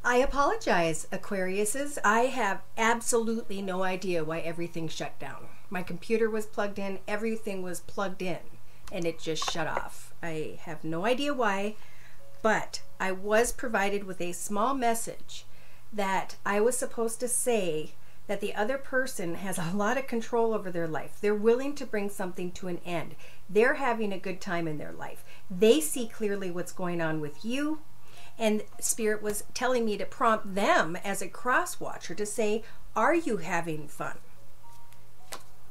I apologize, Aquariuses. I have absolutely no idea why everything shut down. My computer was plugged in, everything was plugged in, and it just shut off. I have no idea why, but I was provided with a small message that I was supposed to say that the other person has a lot of control over their life. They're willing to bring something to an end. They're having a good time in their life. They see clearly what's going on with you. And Spirit was telling me to prompt them as a cross watcher to say, are you having fun?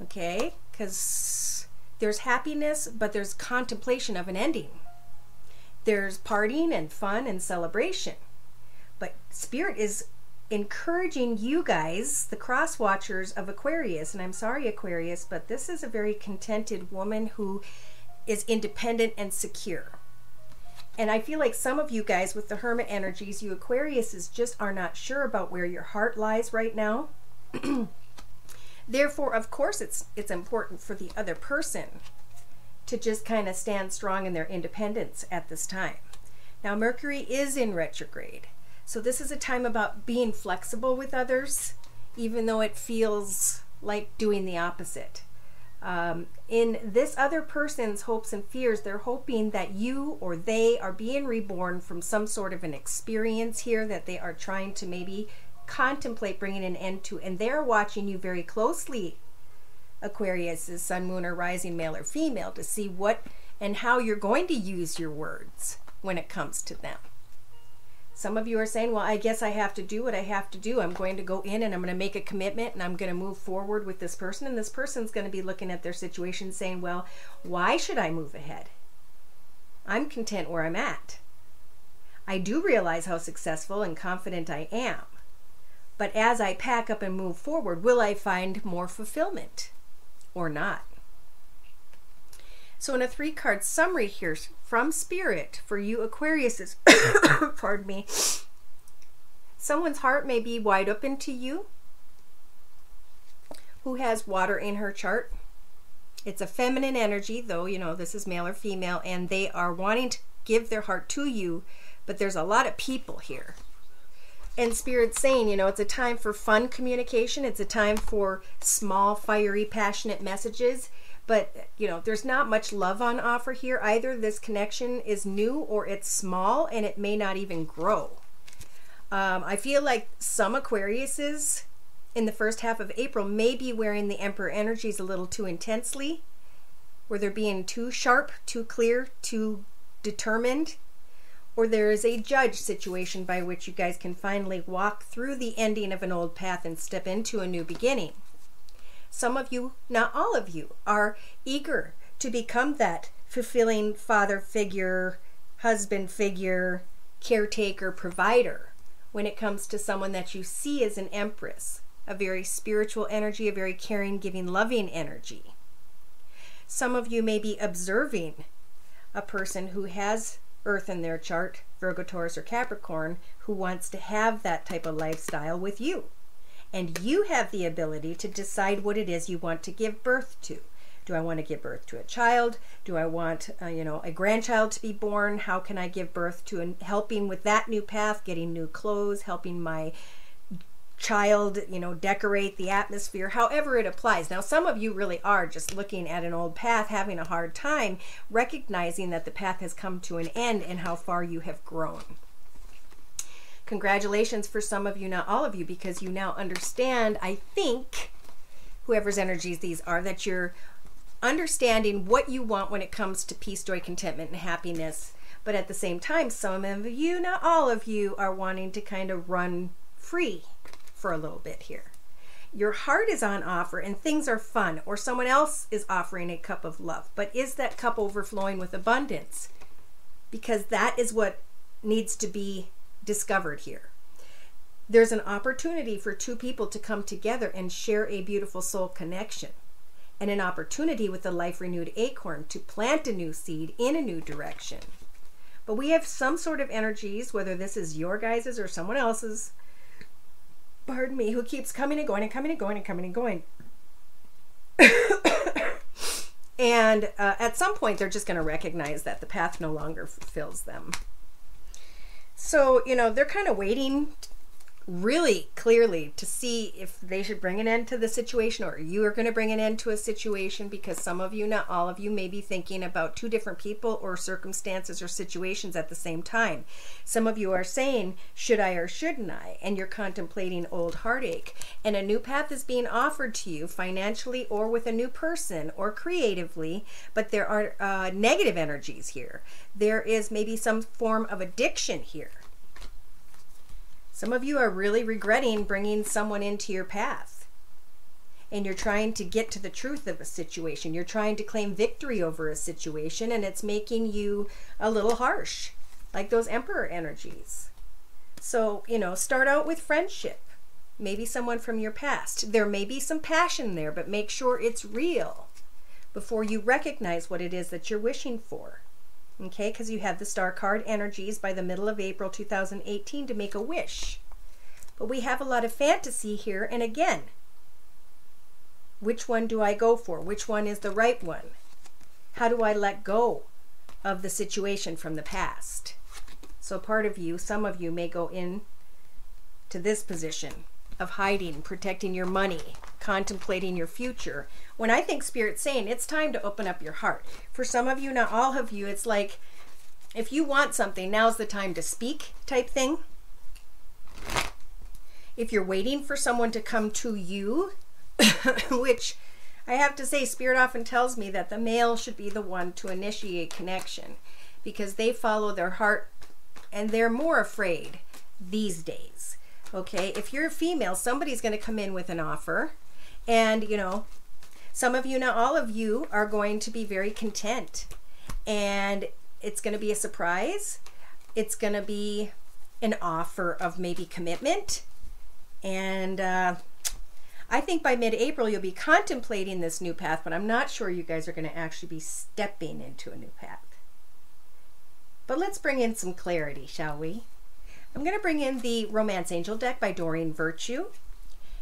Okay, because there's happiness, but there's contemplation of an ending. There's partying and fun and celebration. But Spirit is encouraging you guys, the cross watchers of Aquarius, and I'm sorry, Aquarius, but this is a very contented woman who is independent and secure. And I feel like some of you guys with the Hermit energies, you Aquariuses, just are not sure about where your heart lies right now. Therefore, of course, it's important for the other person to just kind of stand strong in their independence at this time. Now, Mercury is in retrograde. So this is a time about being flexible with others, even though it feels like doing the opposite. In this other person's hopes and fears, they're hoping that you or they are being reborn from some sort of an experience here that they are trying to maybe contemplate bringing an end to, and they're watching you very closely, Aquarius, is sun, moon, or rising, male or female, to see what and how you're going to use your words when it comes to them. Some of you are saying, well, I guess I have to do what I have to do. I'm going to go in and I'm going to make a commitment and I'm going to move forward with this person. And this person's going to be looking at their situation saying, well, why should I move ahead? I'm content where I'm at. I do realize how successful and confident I am. But as I pack up and move forward, will I find more fulfillment or not? So in a 3-card summary here from Spirit for you Aquariuses, pardon me, someone's heart may be wide open to you who has water in her chart. It's a feminine energy, though, you know, this is male or female, and they are wanting to give their heart to you, but there's a lot of people here. And Spirit's saying, you know, it's a time for fun communication. It's a time for small, fiery, passionate messages. But, you know, there's not much love on offer here. Either this connection is new or it's small and it may not even grow. I feel like some Aquariuses in the first half of April may be wearing the Emperor energies a little too intensely, where they're being too sharp, too clear, too determined. Or there is a judge situation by which you guys can finally walk through the ending of an old path and step into a new beginning. Some of you, not all of you, are eager to become that fulfilling father figure, husband figure, caretaker, provider when it comes to someone that you see as an empress, a very spiritual energy, a very caring, giving, loving energy. Some of you may be observing a person who has Earth in their chart, Virgo, Taurus, or Capricorn, who wants to have that type of lifestyle with you. And you have the ability to decide what it is you want to give birth to. Do I want to give birth to a child? Do I want, a grandchild to be born? How can I give birth to, and helping with that new path, getting new clothes, helping my child, decorate the atmosphere, however it applies. Now, some of you really are just looking at an old path, having a hard time, recognizing that the path has come to an end and how far you have grown. Congratulations for some of you, not all of you, because you now understand, I think, whoever's energies these are, that you're understanding what you want when it comes to peace, joy, contentment, and happiness. But at the same time, some of you, not all of you, are wanting to kind of run free for a little bit here. Your heart is on offer and things are fun, or someone else is offering a cup of love. But is that cup overflowing with abundance? Because that is what needs to be discovered here. There's an opportunity for two people to come together and share a beautiful soul connection, and an opportunity with the life renewed acorn to plant a new seed in a new direction. But we have some sort of energies, whether this is your guys's or someone else's, pardon me, who keeps coming and going and coming and going and coming and going. And at some point they're just going to recognize that the path no longer fulfills them. So, you know, they're kind of waiting really clearly to see if they should bring an end to the situation, or you are going to bring an end to a situation, because some of you, not all of you, may be thinking about two different people or circumstances or situations at the same time. Some of you are saying, should I or shouldn't I? And you're contemplating old heartache. And a new path is being offered to you financially or with a new person or creatively, but there are negative energies here. There is maybe some form of addiction here. Some of you are really regretting bringing someone into your path, and you're trying to get to the truth of a situation. You're trying to claim victory over a situation, and it's making you a little harsh, like those Emperor energies. So, you know, start out with friendship, maybe someone from your past. There may be some passion there, but make sure it's real before you recognize what it is that you're wishing for. Okay, because you have the star card energies by the middle of April 2018 to make a wish. But we have a lot of fantasy here, and again, which one do I go for? Which one is the right one? How do I let go of the situation from the past? So part of you, some of you, may go in to this position of hiding, protecting your money, contemplating your future, when I think Spirit's saying it's time to open up your heart. For some of you, not all of you, it's like, if you want something, now's the time to speak type thing. If you're waiting for someone to come to you, which I have to say, Spirit often tells me that the male should be the one to initiate connection, because they follow their heart and they're more afraid these days. Okay, if you're a female, somebody's going to come in with an offer, and you know, some of you, not all of you, are going to be very content, and it's going to be a surprise. It's going to be an offer of maybe commitment, and I think by mid-April you'll be contemplating this new path, but I'm not sure you guys are going to actually be stepping into a new path. But let's bring in some clarity, shall we? I'm going to bring in the Romance Angel deck by Doreen Virtue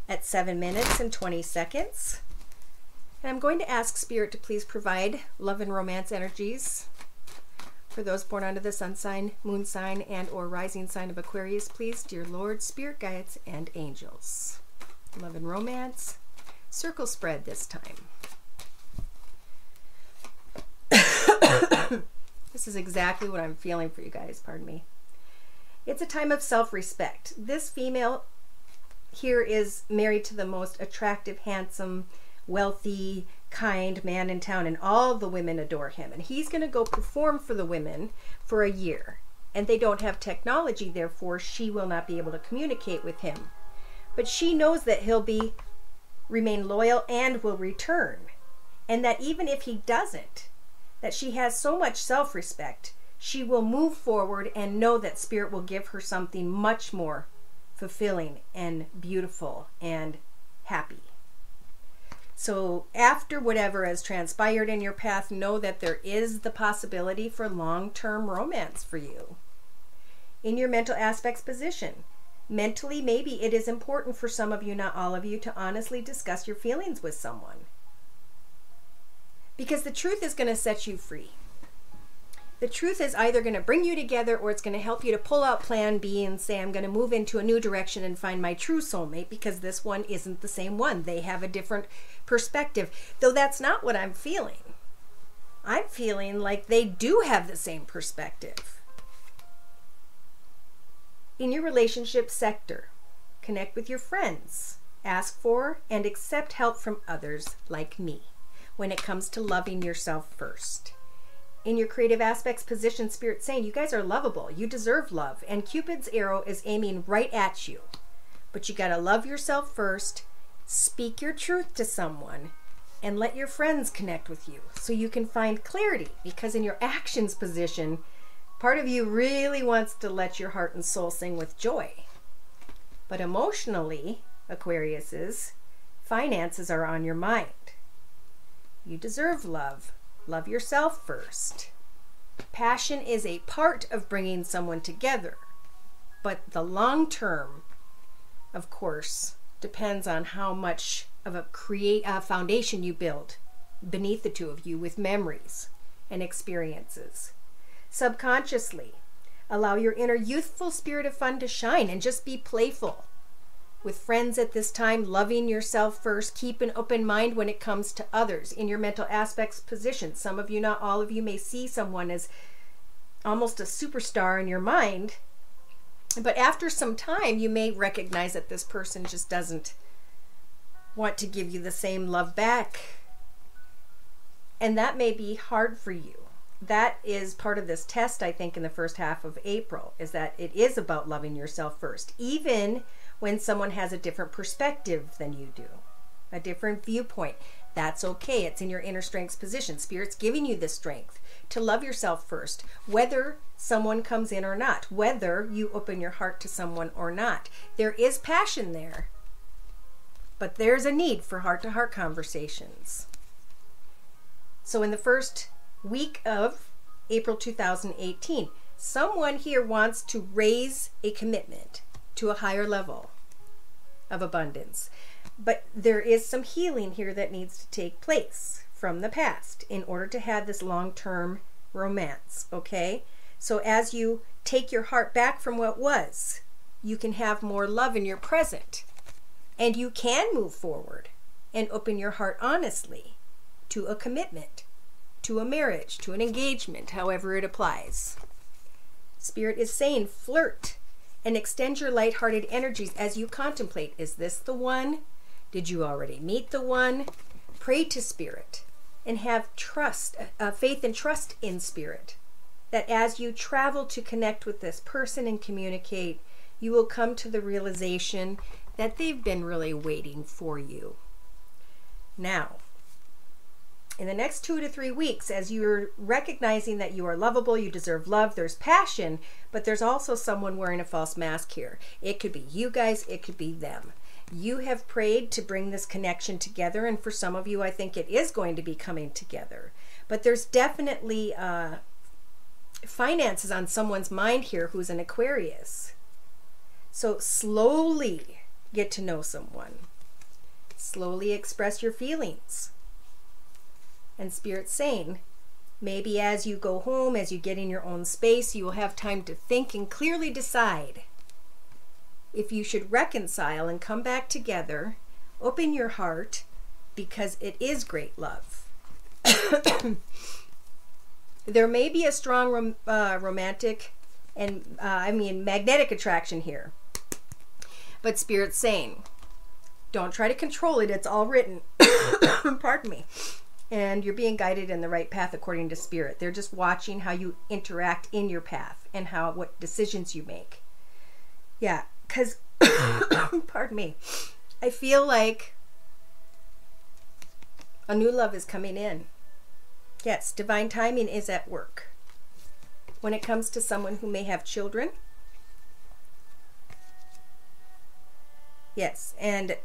at 7 minutes and 20 seconds. And I'm going to ask Spirit to please provide love and romance energies for those born under the sun sign, moon sign, and or rising sign of Aquarius, please, dear Lord, Spirit guides, and angels. Love and romance, circle spread this time. This is exactly what I'm feeling for you guys, pardon me. It's a time of self-respect. This female here is married to the most attractive, handsome, wealthy, kind man in town, and all the women adore him. And he's going to go perform for the women for a year. And they don't have technology, therefore she will not be able to communicate with him. But she knows that he'll remain loyal and will return. And that even if he doesn't, that she has so much self-respect, she will move forward and know that Spirit will give her something much more fulfilling and beautiful and happy. So after whatever has transpired in your path, know that there is the possibility for long-term romance for you. In your mental aspects position, mentally, maybe it is important for some of you, not all of you, to honestly discuss your feelings with someone. Because the truth is going to set you free. The truth is either going to bring you together, or it's going to help you to pull out plan B and say, I'm going to move into a new direction and find my true soulmate, because this one isn't the same one. They have a different perspective. Though that's not what I'm feeling. I'm feeling like they do have the same perspective. In your relationship sector, connect with your friends. Ask for and accept help from others like me when it comes to loving yourself first. In your creative aspects position, Spirit saying you guys are lovable. You deserve love. And Cupid's arrow is aiming right at you. But you got to love yourself first. Speak your truth to someone. And let your friends connect with you so you can find clarity. Because in your actions position, part of you really wants to let your heart and soul sing with joy. But emotionally, Aquariuses, finances are on your mind. You deserve love. Love yourself first. Passion is a part of bringing someone together, but the long term, of course, depends on how much of a foundation you build beneath the two of you with memories and experiences. Subconsciously, Allow your inner youthful spirit of fun to shine and just be playful. With friends at this time, loving yourself first, keep an open mind when it comes to others. In your mental aspects position, some of you, not all of you, may see someone as almost a superstar in your mind, but after some time you may recognize that this person just doesn't want to give you the same love back, and that may be hard for you. That is part of this test, I think, in the first half of April, is that it is about loving yourself first, even when someone has a different perspective than you do, a different viewpoint. That's okay. It's in your inner strengths position. Spirit's giving you the strength to love yourself first, whether someone comes in or not, whether you open your heart to someone or not. There is passion there, but there's a need for heart-to-heart conversations. So in the first week of April 2018, someone here wants to raise a commitment to a higher level of abundance. But there is some healing here that needs to take place from the past in order to have this long-term romance, okay? So as you take your heart back from what was, you can have more love in your present, and you can move forward and open your heart honestly to a commitment, to a marriage, to an engagement, however it applies. Spirit is saying flirt and extend your lighthearted energies as you contemplate. Is this the one? Did you already meet the one? Pray to Spirit and have trust, faith and trust in Spirit, that as you travel to connect with this person and communicate, you will come to the realization that they've been really waiting for you. Now, in the next 2 to 3 weeks, as you're recognizing that you are lovable, you deserve love, there's passion, but there's also someone wearing a false mask here. It could be you guys, it could be them. You have prayed to bring this connection together, and for some of you, I think it is going to be coming together. But there's definitely finances on someone's mind here who's an Aquarius. So slowly get to know someone. Slowly express your feelings. And Spirit's saying, maybe as you go home, as you get in your own space, you will have time to think and clearly decide if you should reconcile and come back together. Open your heart, because it is great love. There may be a strong romantic and magnetic attraction here, but Spirit's saying, don't try to control it. It's all written. Pardon me. And you're being guided in the right path according to Spirit. They're just watching how you interact in your path and what decisions you make. Yeah, because, pardon me, I feel like a new love is coming in. Yes, divine timing is at work. When it comes to someone who may have children. Yes, and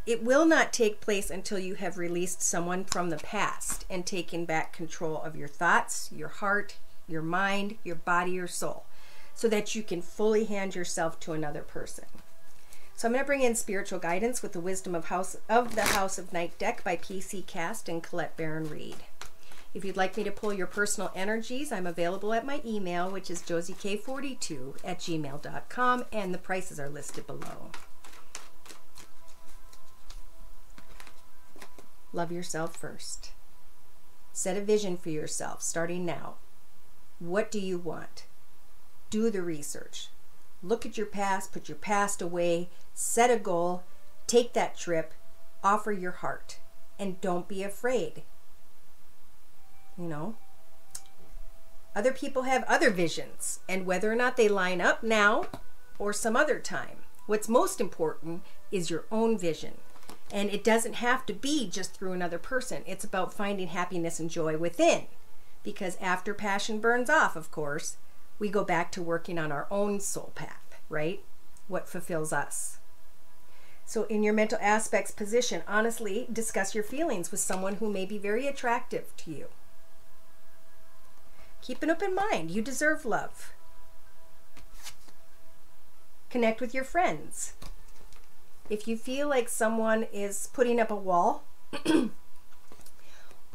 it will not take place until you have released someone from the past and taken back control of your thoughts, your heart, your mind, your body, your soul, so that you can fully hand yourself to another person. So I'm going to bring in spiritual guidance with the Wisdom of the House of Night deck by PC Cast and Colette Baron Reed. If you'd like me to pull your personal energies, I'm available at my email, which is josiek42@gmail.com, and the prices are listed below. Love yourself first. Set a vision for yourself starting now. What do you want? Do the research. Look at your past, put your past away, set a goal, take that trip, offer your heart, and don't be afraid. You know, other people have other visions, and whether or not they line up now or some other time, what's most important is your own vision. And it doesn't have to be just through another person. It's about finding happiness and joy within. Because after passion burns off, of course, we go back to working on our own soul path, right? What fulfills us. So in your mental aspects position, honestly, discuss your feelings with someone who may be very attractive to you. Keep an open mind. You deserve love. Connect with your friends. If you feel like someone is putting up a wall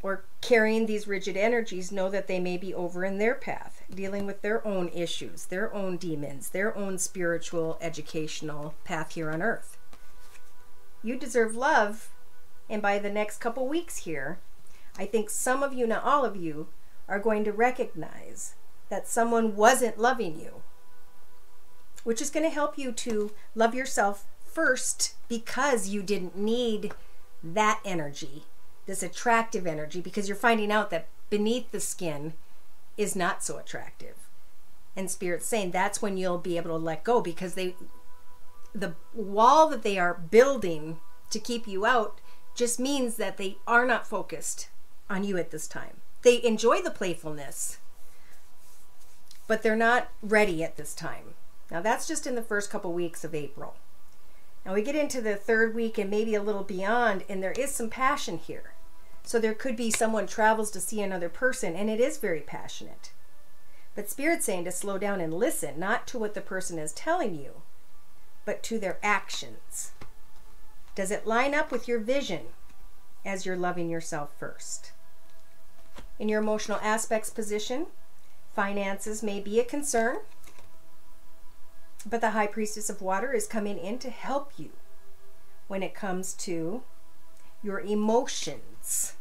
or carrying these rigid energies know that they may be over in their path, dealing with their own issues, their own demons, their own spiritual, educational path here on earth. You deserve love, and by the next couple weeks here, I think some of you, not all of you, are going to recognize that someone wasn't loving you, which is going to help you to love yourself first, because you didn't need that energy, this attractive energy, because you're finding out that beneath the skin is not so attractive. And Spirit's saying that's when you'll be able to let go, because the wall that they are building to keep you out just means that they are not focused on you at this time. They enjoy the playfulness, but they're not ready at this time. Now that's just in the first couple weeks of April. Now we get into the third week and maybe a little beyond, and there is some passion here. So there could be someone travels to see another person, and it is very passionate. But Spirit's saying to slow down and listen, not to what the person is telling you, but to their actions. Does it line up with your vision as you're loving yourself first? In your emotional aspects position, finances may be a concern, but the High Priestess of Water is coming in to help you when it comes to your emotions.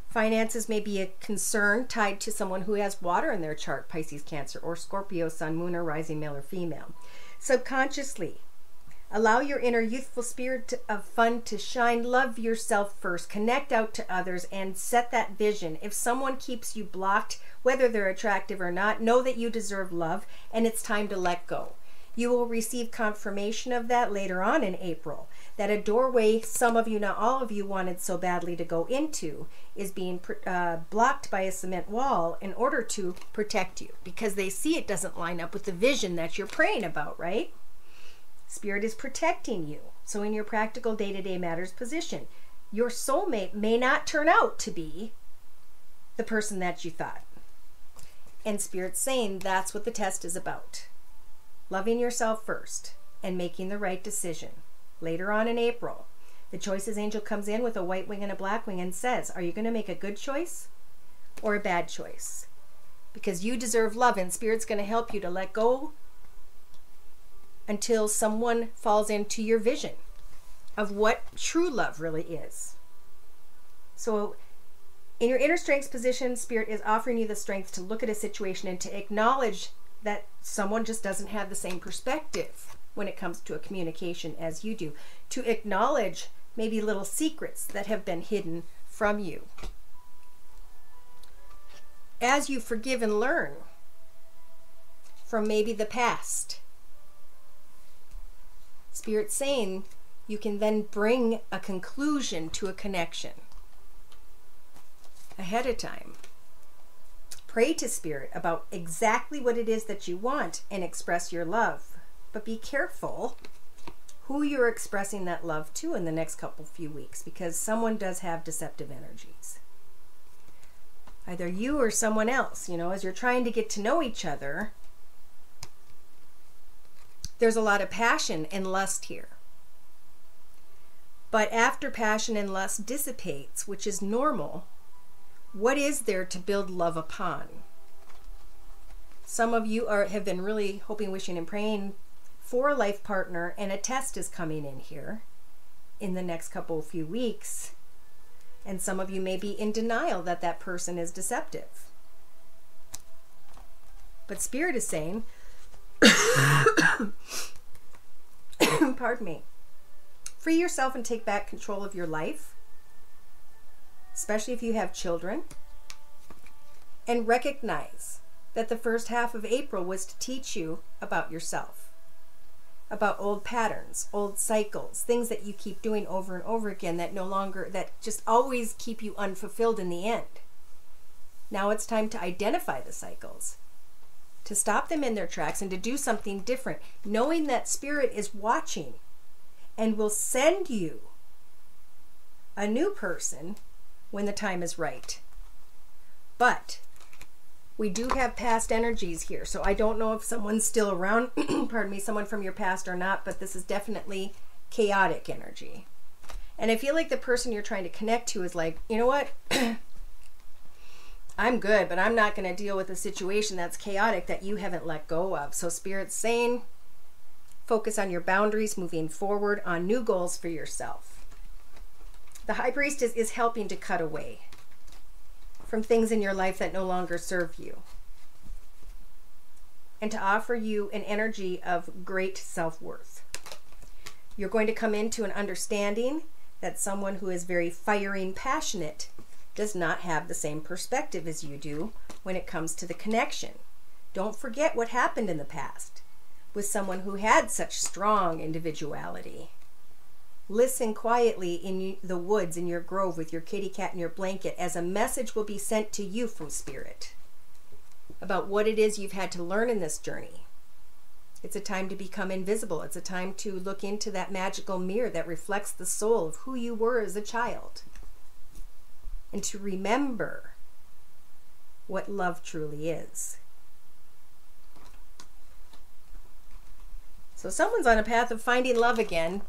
Finances may be a concern tied to someone who has water in their chart, Pisces, Cancer, or Scorpio, Sun, Moon, or Rising, male or female. Subconsciously, allow your inner youthful spirit of fun to shine. Love yourself first. Connect out to others and set that vision. If someone keeps you blocked, whether they're attractive or not, know that you deserve love, and it's time to let go. You will receive confirmation of that later on in April, that a doorway some of you, not all of you, wanted so badly to go into is being blocked by a cement wall in order to protect you, because they see it doesn't line up with the vision that you're praying about, right? Spirit is protecting you. So in your practical day-to-day matters position, your soulmate may not turn out to be the person that you thought. And Spirit's saying that's what the test is about. Loving yourself first and making the right decision. Later on in April, the Choices Angel comes in with a white wing and a black wing and says, are you going to make a good choice or a bad choice? Because you deserve love, and Spirit's going to help you to let go until someone falls into your vision of what true love really is. So in your inner strengths position, Spirit is offering you the strength to look at a situation and to acknowledge that someone just doesn't have the same perspective when it comes to a communication as you do. To acknowledge maybe little secrets that have been hidden from you. As you forgive and learn from maybe the past, Spirit's saying you can then bring a conclusion to a connection ahead of time. Pray to Spirit about exactly what it is that you want and express your love. But be careful who you're expressing that love to in the next few weeks, because someone does have deceptive energies. Either you or someone else, as you're trying to get to know each other, there's a lot of passion and lust here. But after passion and lust dissipates, which is normal, what is there to build love upon? Some of you have been really hoping, wishing, and praying for a life partner, and a test is coming in here in the next few weeks. And some of you may be in denial that that person is deceptive. But Spirit is saying, pardon me, free yourself and take back control of your life, especially if you have children, and recognize that the first half of April was to teach you about yourself, about old patterns, old cycles, things that you keep doing over and over again that just always keep you unfulfilled in the end. Now it's time to identify the cycles, to stop them in their tracks and to do something different, knowing that Spirit is watching and will send you a new person when the time is right. But we do have past energies here, so I don't know if someone's still around, pardon me, someone from your past or not, but this is definitely chaotic energy. And I feel like the person you're trying to connect to is like, you know what? I'm good, but I'm not going to deal with a situation that's chaotic that you haven't let go of. So Spirit's saying, focus on your boundaries, moving forward on new goals for yourself. The High Priestess is helping to cut away from things in your life that no longer serve you, and to offer you an energy of great self-worth. You're going to come into an understanding that someone who is very fiery, passionate, does not have the same perspective as you do when it comes to the connection. Don't forget what happened in the past with someone who had such strong individuality. Listen quietly in the woods, in your grove, with your kitty cat and your blanket, as a message will be sent to you from Spirit about what it is you've had to learn in this journey. It's a time to become invisible. It's a time to look into that magical mirror that reflects the soul of who you were as a child, and to remember what love truly is. So someone's on a path of finding love again,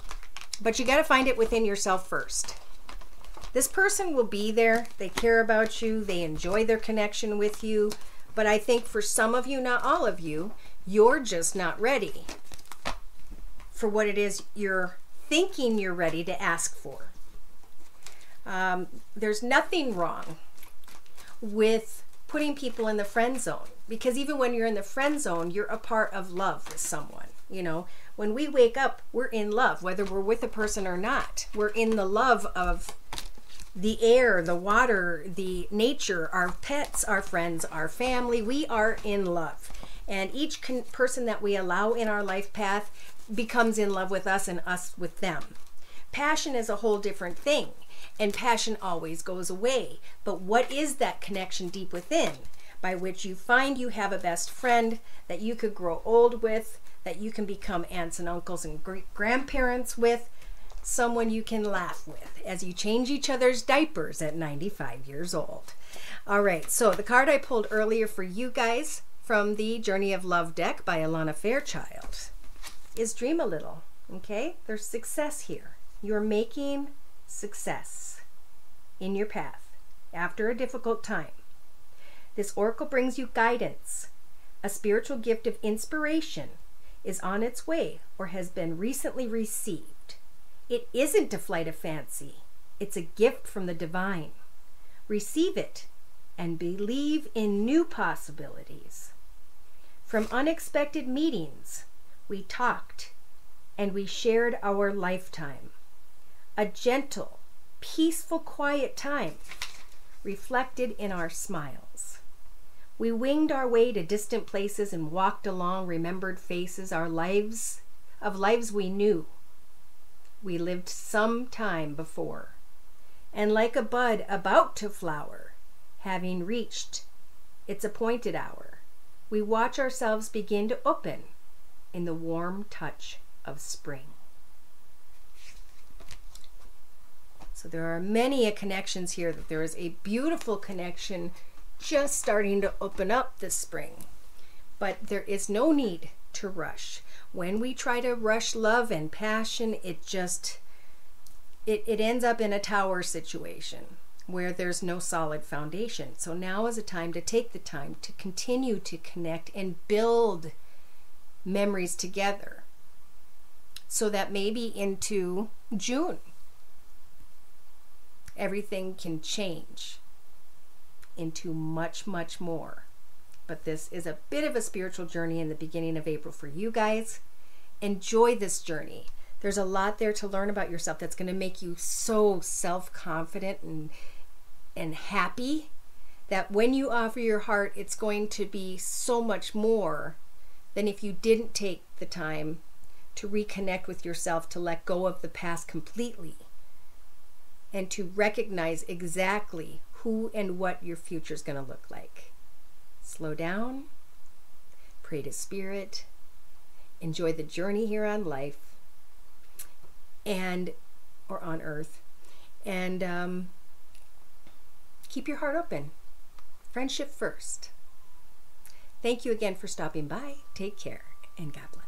but you got to find it within yourself first. This person will be there. They care about you. They enjoy their connection with you. But I think for some of you, not all of you, you're just not ready for what it is you're thinking you're ready to ask for. There's nothing wrong with putting people in the friend zone, because even when you're in the friend zone, you're a part of love with someone. You know, when we wake up, we're in love, whether we're with a person or not. We're in the love of the air, the water, the nature, our pets, our friends, our family. We are in love. And each person that we allow in our life path becomes in love with us and us with them. Passion is a whole different thing. And passion always goes away. But what is that connection deep within by which you find you have a best friend that you could grow old with, that you can become aunts and uncles and great-grandparents with, someone you can laugh with as you change each other's diapers at 95 years old. All right, so the card I pulled earlier for you guys from the Journey of Love deck by Alana Fairchild is Dream a Little, okay? There's success here. You're making success in your path after a difficult time. This oracle brings you guidance. A spiritual gift of inspiration is on its way or has been recently received. It isn't a flight of fancy. It's a gift from the divine. Receive it and believe in new possibilities. From unexpected meetings, we talked and we shared our lifetime. A gentle, peaceful, quiet time reflected in our smiles. We winged our way to distant places and walked along remembered faces, our lives we knew we lived some time before. And like a bud about to flower, having reached its appointed hour, we watch ourselves begin to open in the warm touch of spring. So there are many connections here, that there is a beautiful connection just starting to open up this spring. But there is no need to rush. When we try to rush love and passion, it ends up in a tower situation where there's no solid foundation. So now is a time to take the time to continue to connect and build memories together, so that maybe into June everything can change into much, much more. But this is a bit of a spiritual journey in the beginning of April for you guys. Enjoy this journey. There's a lot there to learn about yourself that's going to make you so self-confident and happy that when you offer your heart, it's going to be so much more than if you didn't take the time to reconnect with yourself, to let go of the past completely, and to recognize exactly who and what your future is going to look like. Slow down, pray to Spirit, enjoy the journey here on life or on earth, and keep your heart open. Friendship first. Thank you again for stopping by. Take care, and God bless.